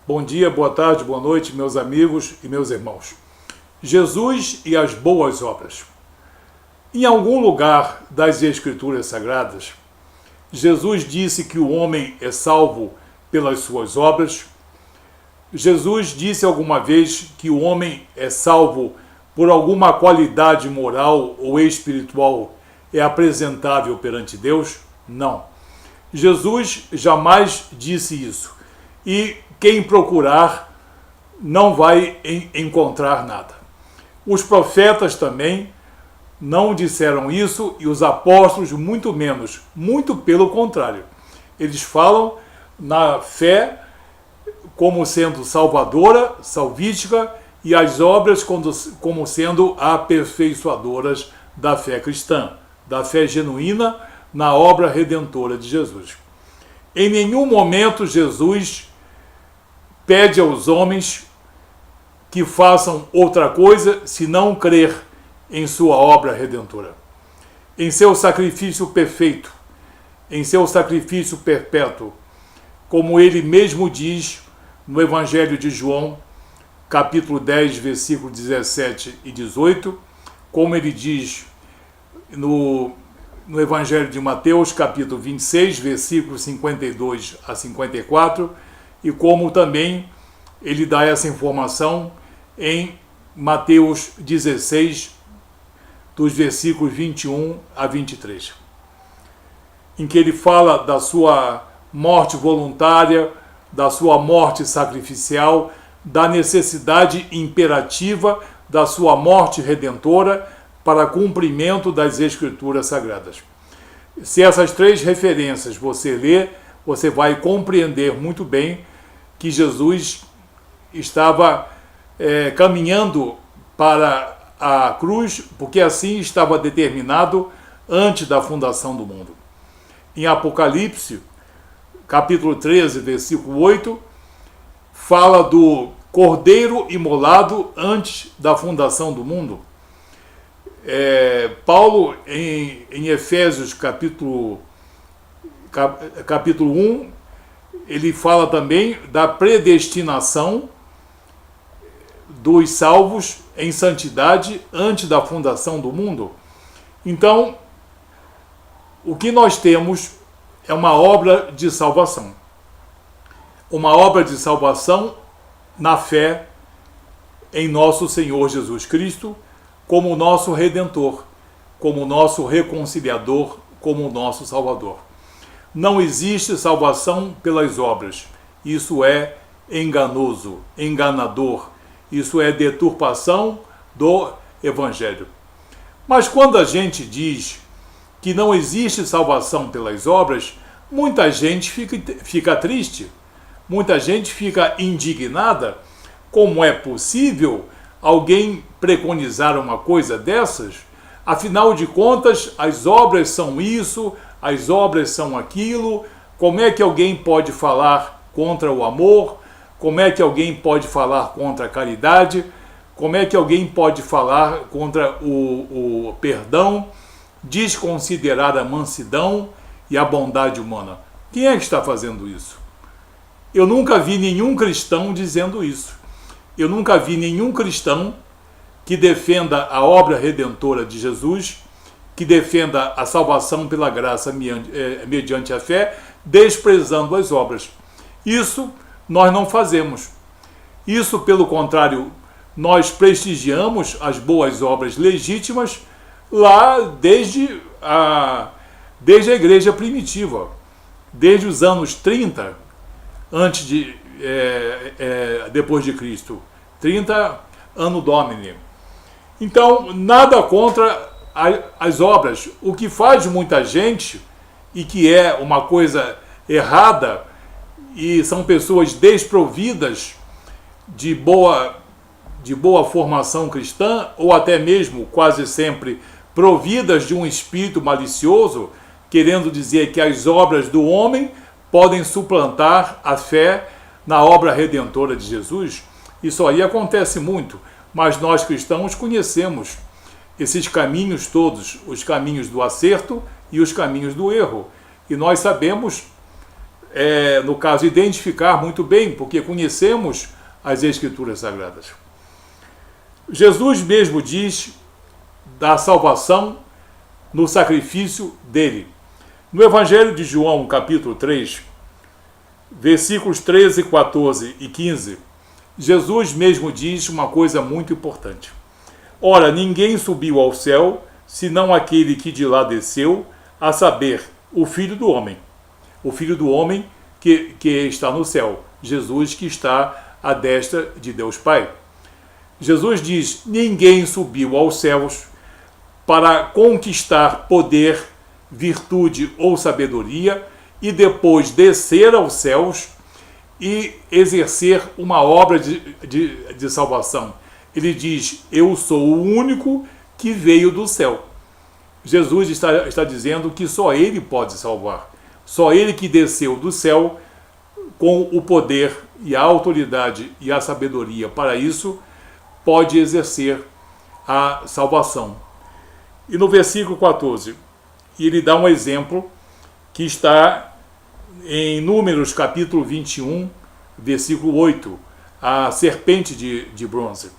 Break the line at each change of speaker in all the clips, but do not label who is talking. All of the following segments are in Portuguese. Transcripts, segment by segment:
Bom dia, boa tarde, boa noite, meus amigos e meus irmãos. Jesus e as boas obras. Em algum lugar das Escrituras Sagradas, Jesus disse que o homem é salvo pelas suas obras. Jesus disse alguma vez que o homem é salvo por alguma qualidade moral ou espiritual é apresentável perante Deus? Não. Jesus jamais disse isso. E quem procurar não vai encontrar nada. Os profetas também não disseram isso e os apóstolos muito menos, muito pelo contrário. Eles falam na fé como sendo salvadora, salvífica, e as obras como sendo aperfeiçoadoras da fé cristã, da fé genuína na obra redentora de Jesus. Em nenhum momento Jesus pede aos homens que façam outra coisa senão crer em sua obra redentora, em seu sacrifício perfeito, em seu sacrifício perpétuo, como ele mesmo diz no Evangelho de João, capítulo 10, versículos 17 e 18, como ele diz no Evangelho de Mateus, capítulo 26, versículos 52 a 54, e como também ele dá essa informação em Mateus 16, dos versículos 21 a 23, em que ele fala da sua morte voluntária, da sua morte sacrificial, da necessidade imperativa da sua morte redentora para cumprimento das Escrituras Sagradas. Se essas três referências você ler, você vai compreender muito bem que Jesus estava caminhando para a cruz, porque assim estava determinado antes da fundação do mundo. Em Apocalipse, capítulo 13, versículo 8, fala do cordeiro imolado antes da fundação do mundo. Paulo, em Efésios, capítulo 1, ele fala também da predestinação dos salvos em santidade antes da fundação do mundo. Então, o que nós temos é uma obra de salvação. Uma obra de salvação na fé em nosso Senhor Jesus Cristo, como nosso Redentor, como nosso reconciliador, como nosso Salvador. Não existe salvação pelas obras. Isso é enganoso, enganador. Isso é deturpação do Evangelho. Mas quando a gente diz que não existe salvação pelas obras, muita gente fica triste, muita gente fica indignada. Como é possível alguém preconizar uma coisa dessas? Afinal de contas, as obras são isso, as obras são aquilo. Como é que alguém pode falar contra o amor? Como é que alguém pode falar contra a caridade? Como é que alguém pode falar contra o perdão, desconsiderar a mansidão e a bondade humana? Quem é que está fazendo isso? Eu nunca vi nenhum cristão dizendo isso. Eu nunca vi nenhum cristão que defenda a obra redentora de Jesus, que defenda a salvação pela graça mediante a fé, desprezando as obras. Isso nós não fazemos. Isso, pelo contrário, nós prestigiamos as boas obras legítimas lá desde a igreja primitiva, desde os anos 30, depois de Cristo, 30 Anno Domini. Então, nada contra as obras. O que faz muita gente, e que é uma coisa errada, e são pessoas desprovidas de boa formação cristã, ou até mesmo, quase sempre, providas de um espírito malicioso, querendo dizer que as obras do homem podem suplantar a fé na obra redentora de Jesus. Isso aí acontece muito, mas nós cristãos conhecemos esses caminhos todos, os caminhos do acerto e os caminhos do erro. E nós sabemos no caso, identificar muito bem, porque conhecemos as Escrituras Sagradas. Jesus mesmo diz da salvação no sacrifício dele. No Evangelho de João, capítulo 3, versículos 13, 14 e 15, Jesus mesmo diz uma coisa muito importante. Ora, ninguém subiu ao céu, senão aquele que de lá desceu, a saber, o Filho do Homem. O Filho do Homem que está no céu. Jesus que está à destra de Deus Pai. Jesus diz, ninguém subiu aos céus para conquistar poder, virtude ou sabedoria e depois descer aos céus e exercer uma obra de salvação. Ele diz, eu sou o único que veio do céu. Jesus está dizendo que só ele pode salvar. Só ele que desceu do céu com o poder e a autoridade e a sabedoria para isso, pode exercer a salvação. E no versículo 14, ele dá um exemplo que está em Números capítulo 21, versículo 8, a serpente de bronze.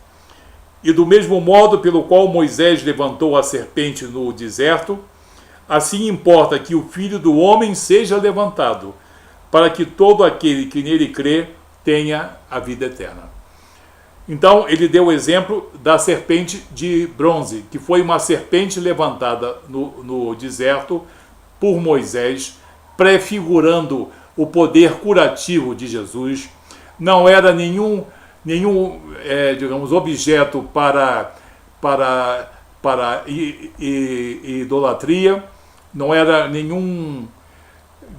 E do mesmo modo pelo qual Moisés levantou a serpente no deserto, assim importa que o Filho do Homem seja levantado, para que todo aquele que nele crê tenha a vida eterna. Então ele deu o exemplo da serpente de bronze, que foi uma serpente levantada no deserto por Moisés, prefigurando o poder curativo de Jesus. Não era nenhum digamos, objeto para idolatria, não era nenhum,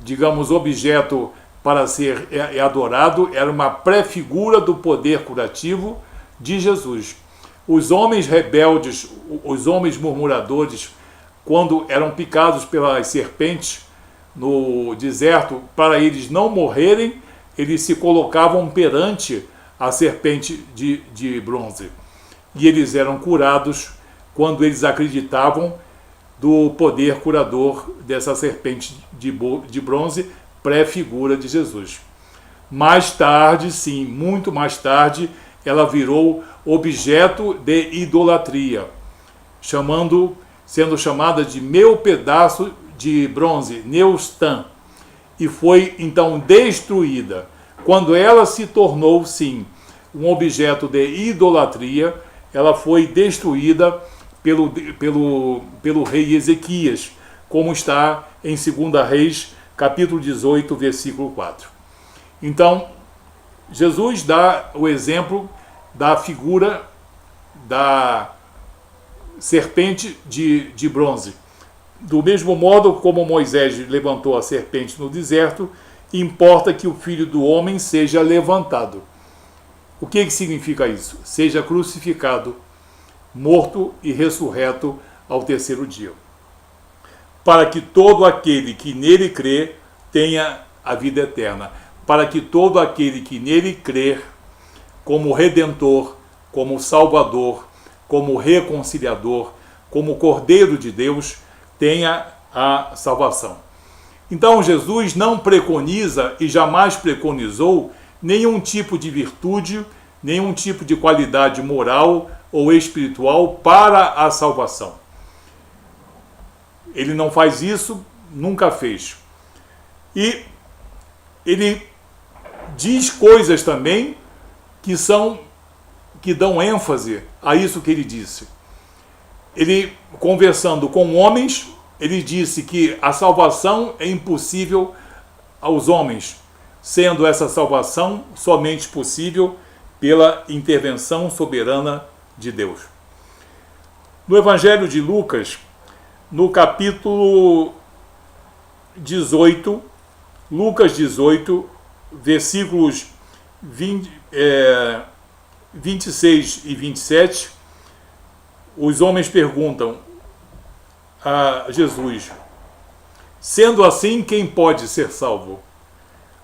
digamos, objeto para ser adorado, era uma prefigura do poder curativo de Jesus. Os homens rebeldes, os homens murmuradores, quando eram picados pelas serpentes no deserto, para eles não morrerem, eles se colocavam perante a serpente de bronze. E eles eram curados quando eles acreditavam do poder curador dessa serpente de bronze, pré-figura de Jesus. Mais tarde, sim, muito mais tarde, ela virou objeto de idolatria, sendo chamada de meu pedaço de bronze, Neustan, e foi então destruída. Quando ela se tornou, sim, um objeto de idolatria, ela foi destruída pelo rei Ezequias, como está em 2 Reis, capítulo 18, versículo 4. Então, Jesus dá o exemplo da figura da serpente de bronze. Do mesmo modo como Moisés levantou a serpente no deserto, importa que o Filho do Homem seja levantado. O que significa isso? Seja crucificado, morto e ressurreto ao terceiro dia, para que todo aquele que nele crê tenha a vida eterna, para que todo aquele que nele crer como Redentor, como Salvador, como Reconciliador, como Cordeiro de Deus, tenha a salvação. Então Jesus não preconiza e jamais preconizou nenhum tipo de virtude, nenhum tipo de qualidade moral ou espiritual para a salvação. Ele não faz isso, nunca fez. E ele diz coisas também que dão ênfase a isso que ele disse. Ele, conversando com homens, ele disse que a salvação é impossível aos homens, sendo essa salvação somente possível pela intervenção soberana de Deus. No Evangelho de Lucas, no capítulo 18, Lucas 18, versículos 26 e 27, os homens perguntam a Jesus: sendo assim, quem pode ser salvo?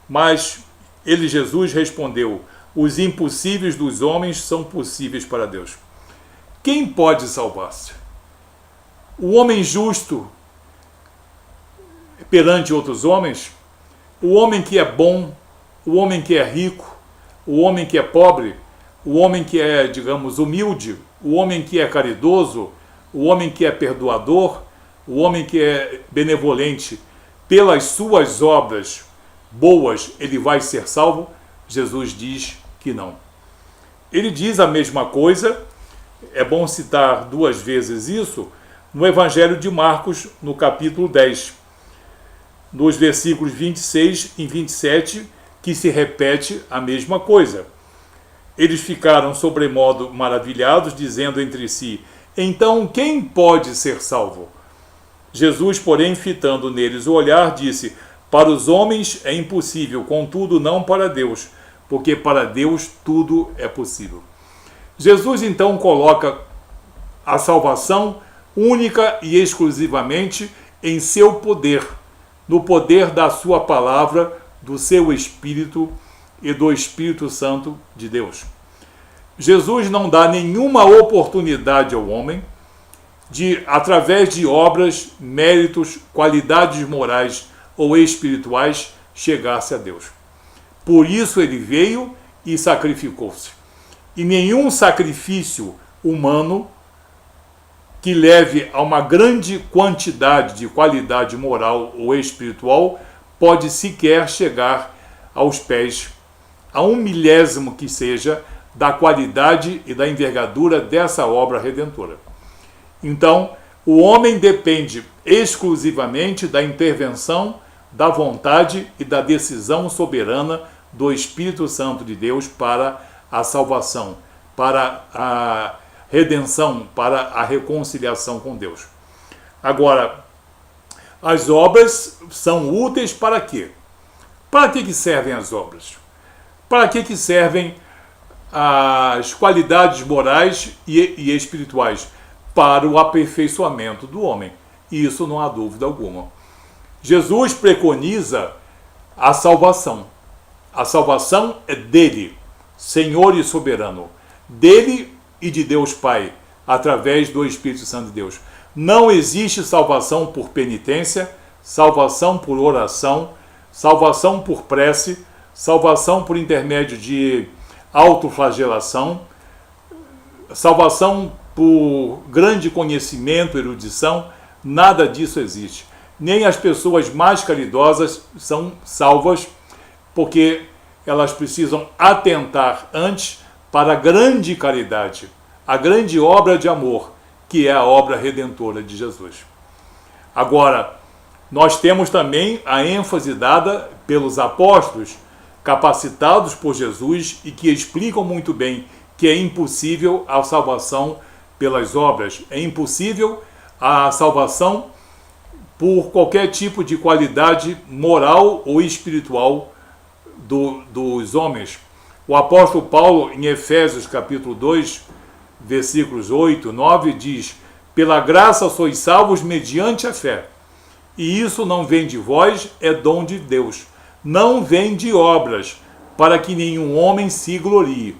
Mas ele, Jesus, respondeu: os impossíveis dos homens são possíveis para Deus. Quem pode salvar-se? O homem justo perante outros homens? O homem que é bom, o homem que é rico, o homem que é pobre, o homem que é, digamos, humilde, o homem que é caridoso, o homem que é perdoador, o homem que é benevolente, pelas suas obras boas, ele vai ser salvo? Jesus diz que não. Ele diz a mesma coisa, é bom citar duas vezes isso, no Evangelho de Marcos, no capítulo 10, nos versículos 26 e 27, que se repete a mesma coisa. Eles ficaram sobremodo maravilhados, dizendo entre si: então quem pode ser salvo? Jesus, porém, fitando neles o olhar, disse: para os homens é impossível, contudo não para Deus, porque para Deus tudo é possível. Jesus então coloca a salvação única e exclusivamente em seu poder, no poder da sua palavra, do seu Espírito e do Espírito Santo de Deus. Jesus não dá nenhuma oportunidade ao homem de, através de obras, méritos, qualidades morais ou espirituais, chegar-se a Deus. Por isso ele veio e sacrificou-se. E nenhum sacrifício humano que leve a uma grande quantidade de qualidade moral ou espiritual pode sequer chegar aos pés, a 1/1000 que seja, da qualidade e da envergadura dessa obra redentora. Então, o homem depende exclusivamente da intervenção, da vontade e da decisão soberana do Espírito Santo de Deus para a salvação, para a redenção, para a reconciliação com Deus. Agora, as obras são úteis para quê? Para que servem as obras? Para que servem as qualidades morais e espirituais? Para o aperfeiçoamento do homem. Isso não há dúvida alguma. Jesus preconiza a salvação. A salvação é dele, Senhor e soberano, dele e de Deus Pai, através do Espírito Santo de Deus. Não existe salvação por penitência, salvação por oração, salvação por prece, salvação por intermédio de autoflagelação, salvação por grande conhecimento, erudição. Nada disso existe. Nem as pessoas mais caridosas são salvas, porque elas precisam atentar antes para a grande caridade, a grande obra de amor, que é a obra redentora de Jesus. Agora, nós temos também a ênfase dada pelos apóstolos, capacitados por Jesus e que explicam muito bem que é impossível a salvação pelas obras, é impossível a salvação por qualquer tipo de qualidade moral ou espiritual dos homens. O apóstolo Paulo, em Efésios capítulo 2, versículos 8 e 9, diz: pela graça sois salvos mediante a fé. E isso não vem de vós, é dom de Deus. Não vem de obras, para que nenhum homem se glorie.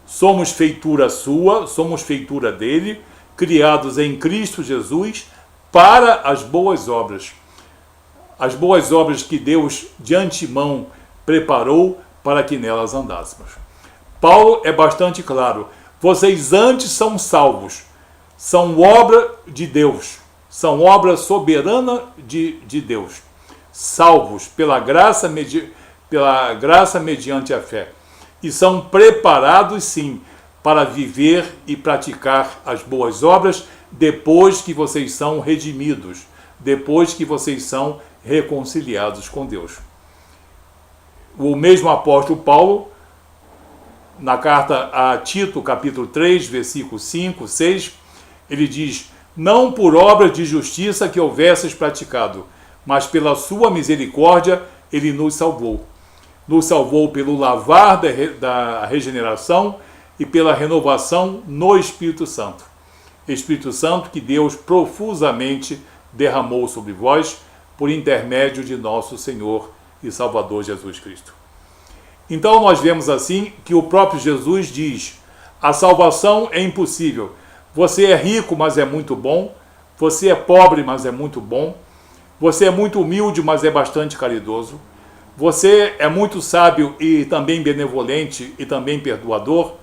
Somos feitura sua, somos feitura dele, criados em Cristo Jesus para as boas obras. As boas obras que Deus de antemão preparou para que nelas andássemos. Paulo é bastante claro: vocês antes são salvos, são obra de Deus, são obra soberana de Deus, salvos pela graça mediante a fé, e são preparados sim para viver e praticar as boas obras depois que vocês são redimidos, depois que vocês são reconciliados com Deus. O mesmo apóstolo Paulo, na carta a Tito, capítulo 3, versículos 5, 6, ele diz: não por obra de justiça que houvesses praticado, mas pela sua misericórdia ele nos salvou. Nos salvou pelo lavar da regeneração e pela renovação no Espírito Santo. Espírito Santo que Deus profusamente derramou sobre vós por intermédio de nosso Senhor e Salvador Jesus Cristo. Então nós vemos assim que o próprio Jesus diz: a salvação é impossível. Você é rico, mas é muito bom. Você é pobre, mas é muito bom. Você é muito humilde, mas é bastante caridoso. Você é muito sábio e também benevolente e também perdoador?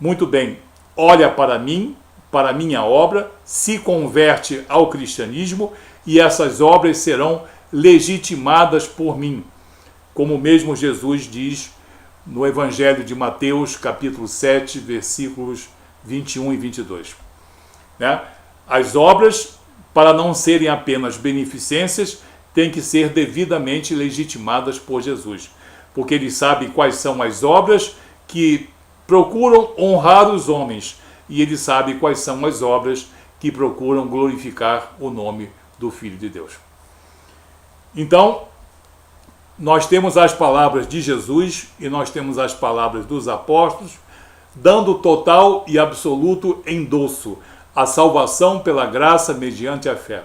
Muito bem, olha para mim, para a minha obra, se converte ao cristianismo e essas obras serão legitimadas por mim. Como mesmo Jesus diz no Evangelho de Mateus, capítulo 7, versículos 21 e 22. Né? As obras, para não serem apenas beneficências, têm que ser devidamente legitimadas por Jesus, porque ele sabe quais são as obras que procuram honrar os homens, e ele sabe quais são as obras que procuram glorificar o nome do Filho de Deus. Então, nós temos as palavras de Jesus e nós temos as palavras dos apóstolos, dando total e absoluto endosso à salvação pela graça mediante a fé,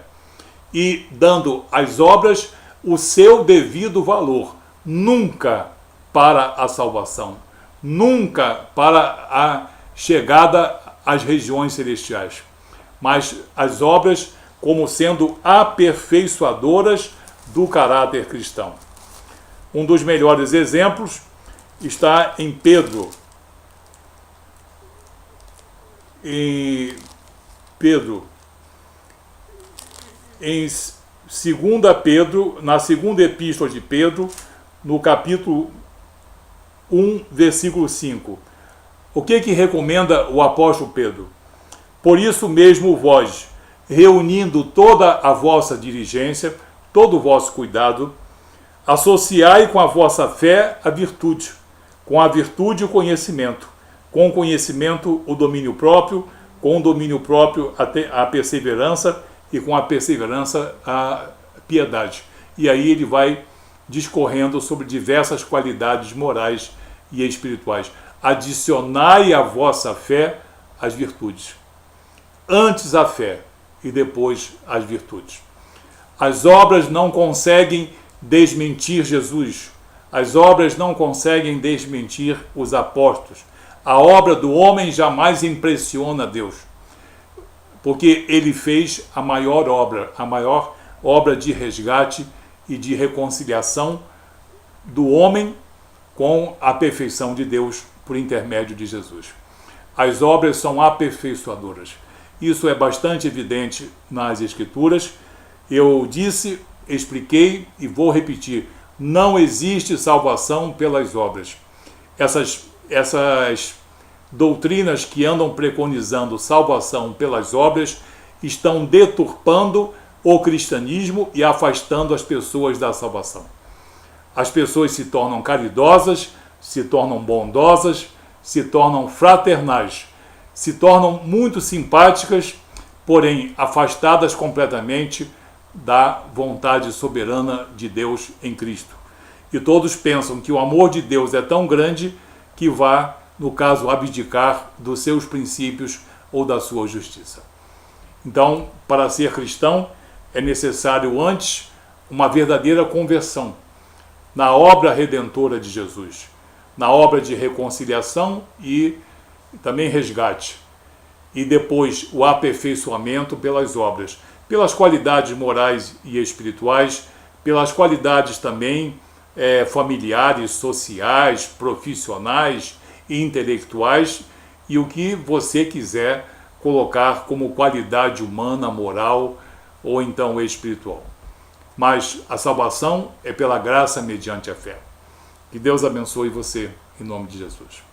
e dando às obras o seu devido valor, nunca para a salvação, nunca para a chegada às regiões celestiais, mas as obras como sendo aperfeiçoadoras do caráter cristão. Um dos melhores exemplos está em Pedro. Em 2 Pedro, na segunda epístola de Pedro, no capítulo 1, versículo 5. O que recomenda o apóstolo Pedro? Por isso mesmo vós, reunindo toda a vossa diligência, todo o vosso cuidado, associai com a vossa fé a virtude, com a virtude o conhecimento, com o conhecimento o domínio próprio, com o domínio próprio a perseverança e com a perseverança a piedade. E aí ele vai discorrendo sobre diversas qualidades morais e espirituais. Adicionai à vossa fé as virtudes. Antes a fé e depois as virtudes. As obras não conseguem desmentir Jesus. As obras não conseguem desmentir os apóstolos. A obra do homem jamais impressiona Deus, porque ele fez a maior obra de resgate e de reconciliação do homem com a perfeição de Deus por intermédio de Jesus. As obras são aperfeiçoadoras. Isso é bastante evidente nas Escrituras. Eu disse, expliquei e vou repetir: não existe salvação pelas obras. Essas doutrinas que andam preconizando salvação pelas obras estão deturpando o cristianismo e afastando as pessoas da salvação. As pessoas se tornam caridosas, se tornam bondosas, se tornam fraternais, se tornam muito simpáticas, porém afastadas completamente da vontade soberana de Deus em Cristo. E todos pensam que o amor de Deus é tão grande que vá, no caso, abdicar dos seus princípios ou da sua justiça. Então, para ser cristão, é necessário antes uma verdadeira conversão na obra redentora de Jesus, na obra de reconciliação e também resgate, e depois o aperfeiçoamento pelas obras, pelas qualidades morais e espirituais, pelas qualidades também familiares, sociais, profissionais e intelectuais, e o que você quiser colocar como qualidade humana, moral ou então espiritual. Mas a salvação é pela graça mediante a fé. Que Deus abençoe você, em nome de Jesus.